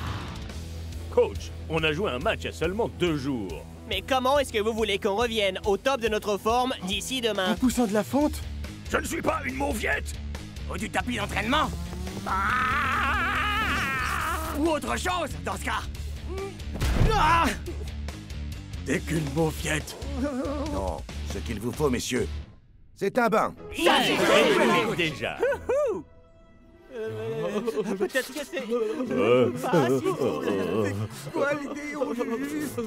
Coach, on a joué un match il y a seulement 2 jours. Mais comment est-ce que vous voulez qu'on revienne au top de notre forme d'ici demain? En poussant de la fonte? Je ne suis pas une mauviette! Ou du tapis d'entraînement? Ou autre chose, dans ce cas? T'es qu'une mauviette. Non, ce qu'il vous faut, messieurs, c'est un bain. Déjà. Peut-être que c'est... Quoi l'idée au juste?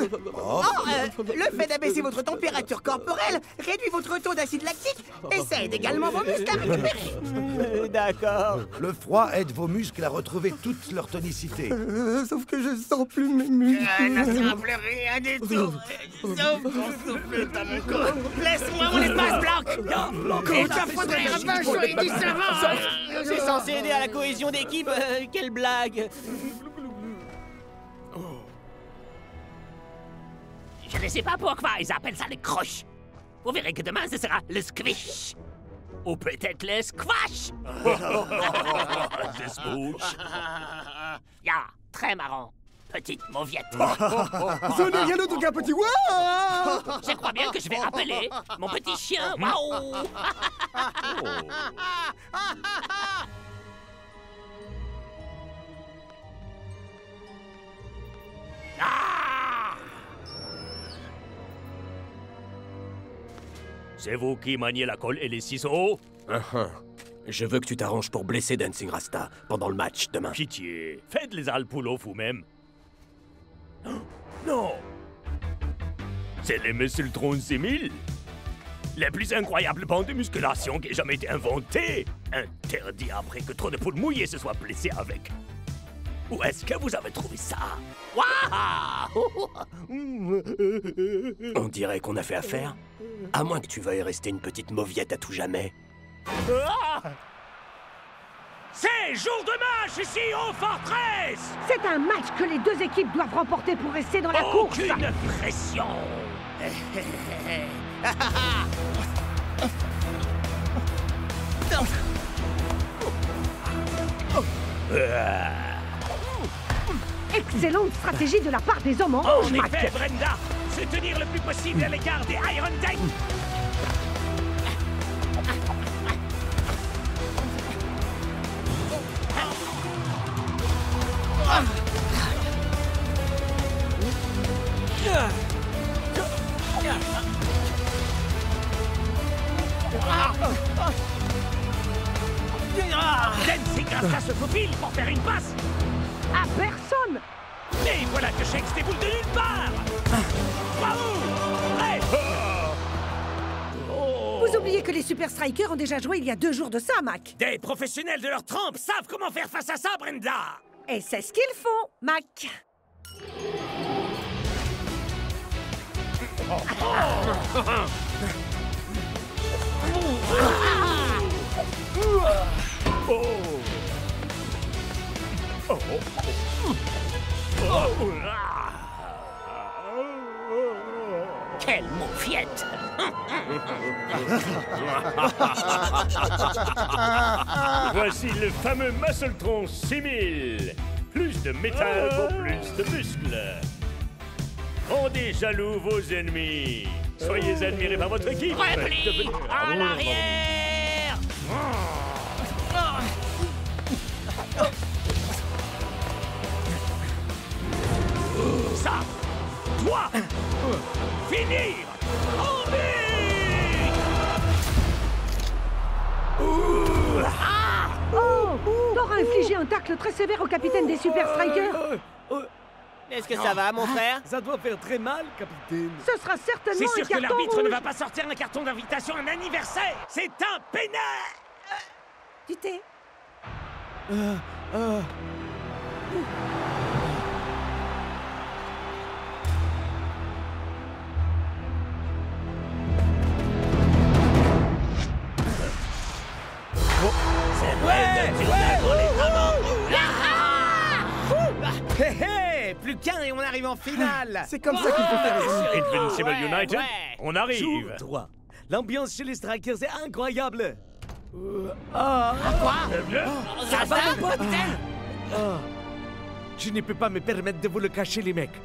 le fait d'abaisser votre température corporelle réduit votre taux d'acide lactique et ça aide également vos muscles à récupérer. D'accord. Le froid aide vos muscles à retrouver toute leur tonicité. Sauf que je sens plus mes muscles. Ne sens plus rien du tout. Sauf ton souffle dans mon corps. Laisse-moi mon espace, Blanc. Il te faudrait un vin chaud et du savon. C'est censé aider à la cohésion d'équipe. Quelle blague. Je ne sais pas pourquoi ils appellent ça les croches. Vous verrez que demain, ce sera le squish. Ou peut-être le squash. The smooch. Ya, très marrant. Petite mauviette. Ce n'est rien d'autre qu'un petit waouh! Je crois bien que je vais appeler mon petit chien. Waouh. C'est vous qui maniez la colle et les ciseaux? Je veux que tu t'arranges pour blesser Dancing Rasta pendant le match demain. Pitié, faites les alpoulos vous-même. Non! C'est les Muscletron 6000? La plus incroyable bande de musculation qui ait jamais été inventée! Interdit après que trop de poules mouillées se soient blessées avec. Où est-ce que vous avez trouvé ça? Waouh! On dirait qu'on a fait affaire. À moins que tu veuilles rester une petite mauviette à tout jamais. C'est jour de match ici au Fortress! C'est un match que les deux équipes doivent remporter pour rester dans la course. Aucune pression! Excellente stratégie de la part des hommes en rouge, En Mac. effet, Brenda, se tenir le plus possible à l'égard des Iron Tank. Dancing grâce à ce faufile pour faire une passe. À personne. Mais voilà que Shakes déboule de nulle part. Bravo. Prêt. Vous oubliez que les Super Strikers ont déjà joué il y a 2 jours de ça, Mac. Des professionnels de leur trempe savent comment faire face à ça, Brenda. Et c'est ce qu'ils font, Mac. Quelle maufiette. Voici le fameux Muscletron 6000. Plus de métal pour plus de muscles. Rendez jaloux vos ennemis. Soyez admirés par votre équipe. Repli à l'arrière. Ça doit finir en Oh, t'auras infligé un tacle très sévère au capitaine des Super Strikers. Est-ce que ça va, mon frère? Ça doit faire très mal, capitaine. Ce sera certainement C'est un sûr que carton l'arbitre rouge. ne va pas sortir un carton d'invitation à un anniversaire. C'est un pénal. Tu t'es... C'est vrai de tirer pour les Hé hé! Plus qu'un et on arrive en finale! C'est comme ça qu'il faut faire les ennemis. Invincible United, on arrive. Jour 3. L'ambiance chez les Strikers est incroyable. Quoi? Ça va, mon pote? Je ne peux pas me permettre de vous le cacher, les mecs.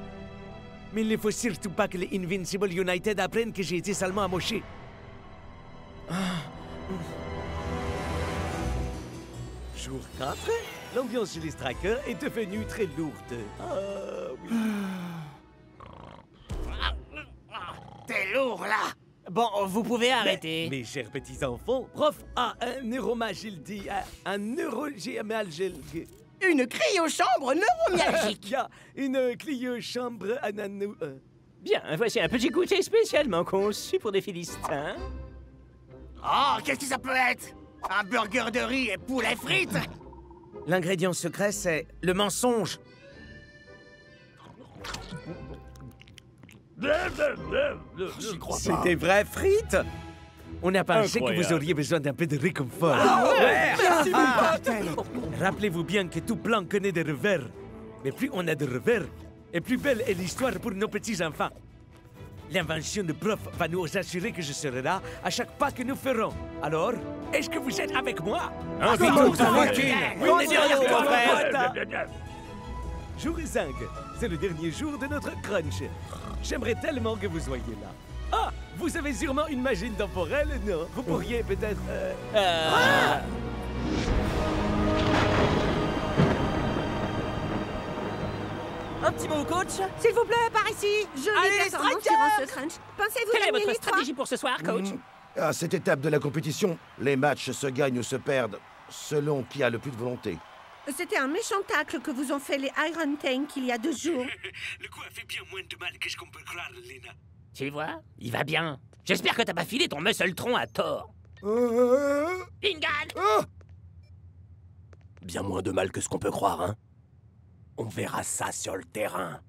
Mais il ne faut surtout pas que les Invincible United apprennent que j'ai été salement amoché. Jour 4. L'ambiance chez les Strikers est devenue très lourde. Oui. T'es lourd, là. Bon, vous pouvez arrêter. Mes chers petits-enfants, prof a un neuromagildi, un neurogémalgilgue. Une cryochambre neuromyalgique. Il y a une clio-chambre à nano... Bien, voici un petit goûter spécialement conçu pour des Philistins. Oh, qu'est-ce que ça peut être? Un burger de riz et poulet frites? L'ingrédient secret, c'est le mensonge. C'est des vraies frites. On n'a pas pensé que vous auriez besoin d'un peu de réconfort. Merci, Rappelez-vous bien que tout plan connaît des revers. Mais plus on a de revers, et plus belle est l'histoire pour nos petits-enfants. L'invention de prof va nous assurer que je serai là à chaque pas que nous ferons. Alors, est-ce que vous êtes avec moi? On est derrière toi, frère. Jour 5, c'est le dernier jour de notre crunch. J'aimerais tellement que vous soyez là. Ah, vous avez sûrement une machine temporelle, non? Vous pourriez peut-être... Un petit mot, coach? S'il vous plaît, par ici. Je Allez, l'ai les performance Strikers. durant ce crunch. Pensez-vous Quelle est gagner votre l'histoire? stratégie pour ce soir, coach? À cette étape de la compétition, les matchs se gagnent ou se perdent selon qui a le plus de volonté. C'était un méchant tacle que vous ont fait les Iron Tank il y a 2 jours. Le coup a fait bien moins de mal que ce qu'on peut croire, Lena. Tu vois, il va bien. J'espère que t'as pas filé ton muscletron à tort. Ingal! Bien moins de mal que ce qu'on peut croire, hein? On verra ça sur le terrain.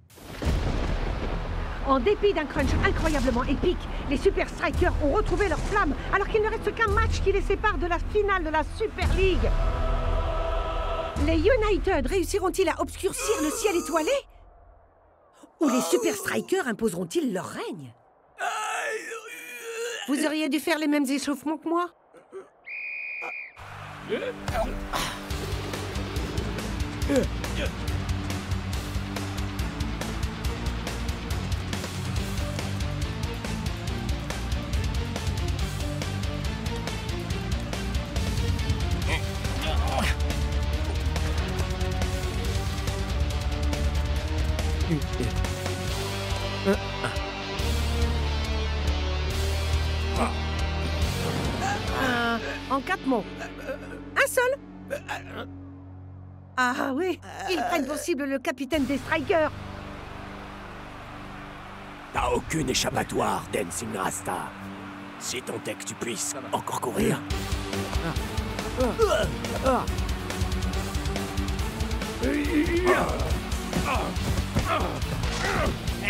En dépit d'un crunch incroyablement épique, les Super Strikers ont retrouvé leur flamme alors qu'il ne reste qu'un match qui les sépare de la finale de la Super League. Les United réussiront-ils à obscurcir le ciel étoilé? Ou les Super Strikers imposeront-ils leur règne? Vous auriez dû faire les mêmes échauffements que moi. En 4 mots. Un seul. Ah oui, ils prennent pour cible le capitaine des Strikers. T'as aucune échappatoire, Dancing Rasta. Si tant est que tu puisses encore courir.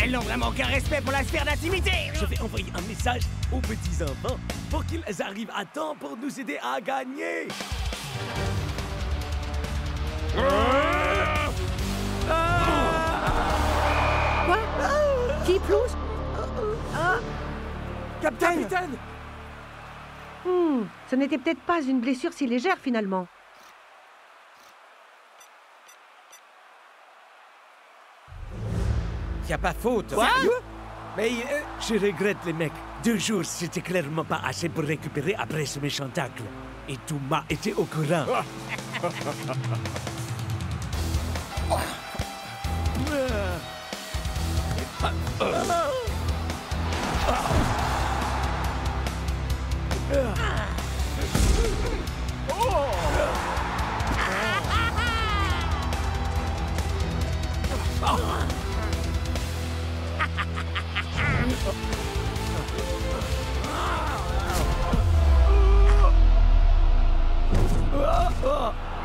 Elles n'ont vraiment aucun respect pour la sphère d'intimité. Je vais envoyer un message aux petits enfants pour qu'ils arrivent à temps pour nous aider à gagner. Quoi? Qui plouche? Capitaine! Ce n'était peut-être pas une blessure si légère finalement. Y a pas faute. Quoi? Mais je regrette les mecs. 2 jours, c'était clairement pas assez pour récupérer après ce méchant tacle. Et tout m'a été au courant.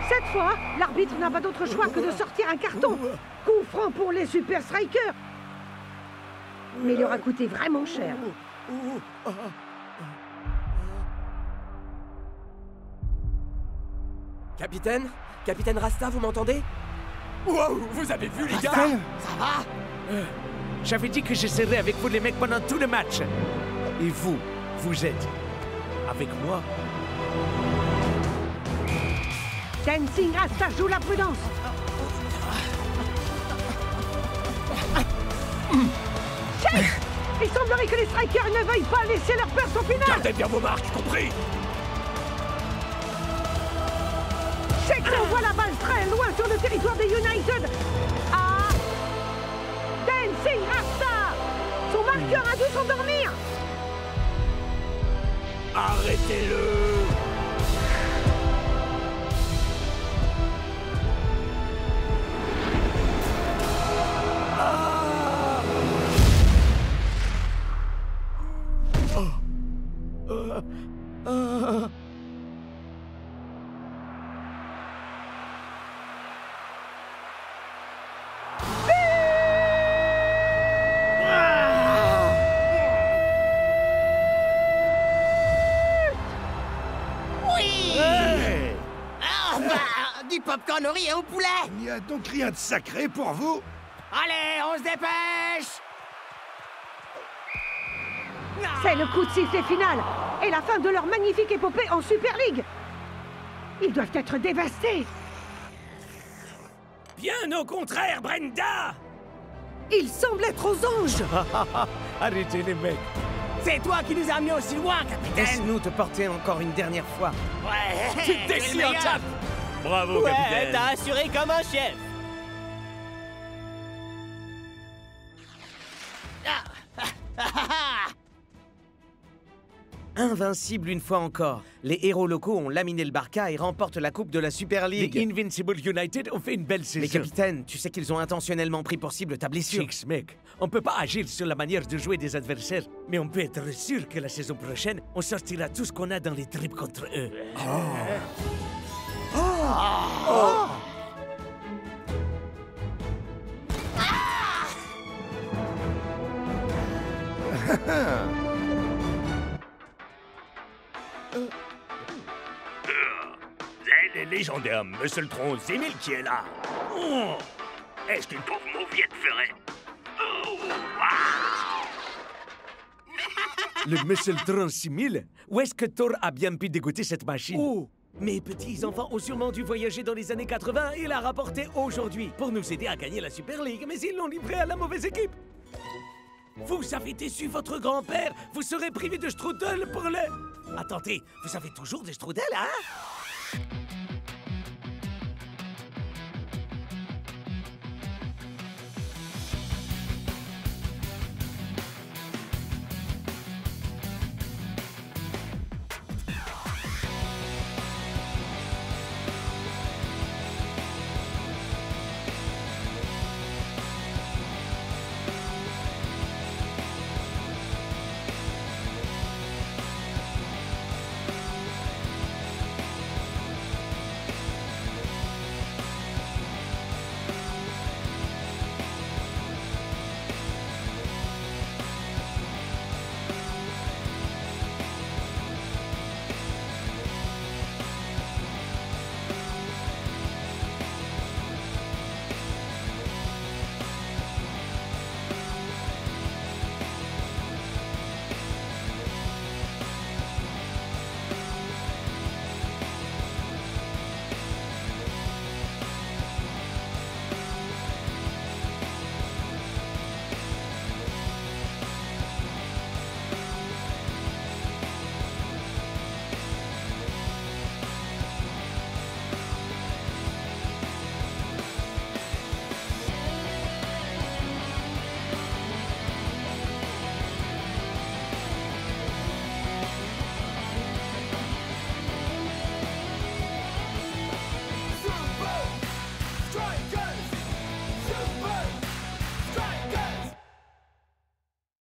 Cette fois, l'arbitre n'a pas d'autre choix que de sortir un carton. Coup franc pour les Super Strikers. Mais il aura coûté vraiment cher. Capitaine? Capitaine Rasta, vous m'entendez? Wow, vous avez vu les gars? Ça va? J'avais dit que je serais avec vous les mecs pendant tout le match. Et vous, vous êtes avec moi? Dancing Rasta joue la prudence. Chef! Il semblerait que les Strikers ne veuillent pas laisser leur perse au final. Gardez bien vos marques, compris? Check envoie la balle très loin sur le territoire des United. Ah! Dancing Rasta! Son marqueur a dû s'endormir. Arrêtez-le! Du popcorn au riz et au poulet. Il n'y a donc rien de sacré pour vous? Allez, on se dépêche. C'est le coup de sifflet final et la fin de leur magnifique épopée en Super League. Ils doivent être dévastés. Bien au contraire, Brenda! Ils semblent être aux anges. Arrêtez les mecs. C'est toi qui nous as amenés aussi loin, capitaine. Laisse-nous te porter encore une dernière fois. Ouais. Tu décides en tape. Bravo, Ouais, capitaine. t'as assuré comme un chef. Invincible une fois encore. Les héros locaux ont laminé le Barca et remportent la coupe de la Super League. Les Invincible United ont fait une belle saison. Mais capitaine, tu sais qu'ils ont intentionnellement pris pour cible ta blessure. Chicks, mec, on peut pas agir sur la manière de jouer des adversaires, mais on peut être sûr que la saison prochaine, on sortira tout ce qu'on a dans les tripes contre eux. C'est le légendaire Muscletron Zemil qui est là. Oh, est-ce qu'une pauvre mauviette ferait? Oh, wow. Le Muscletron 6000? Où est-ce que Thor a bien pu dégoûter cette machine? Oh, Mes petits-enfants ont sûrement dû voyager dans les années 80 et la rapporter aujourd'hui pour nous aider à gagner la Super League, mais ils l'ont livré à la mauvaise équipe. Vous avez déçu votre grand-père. Vous serez privé de strudel pour le... Attendez, vous avez toujours des strudels, hein?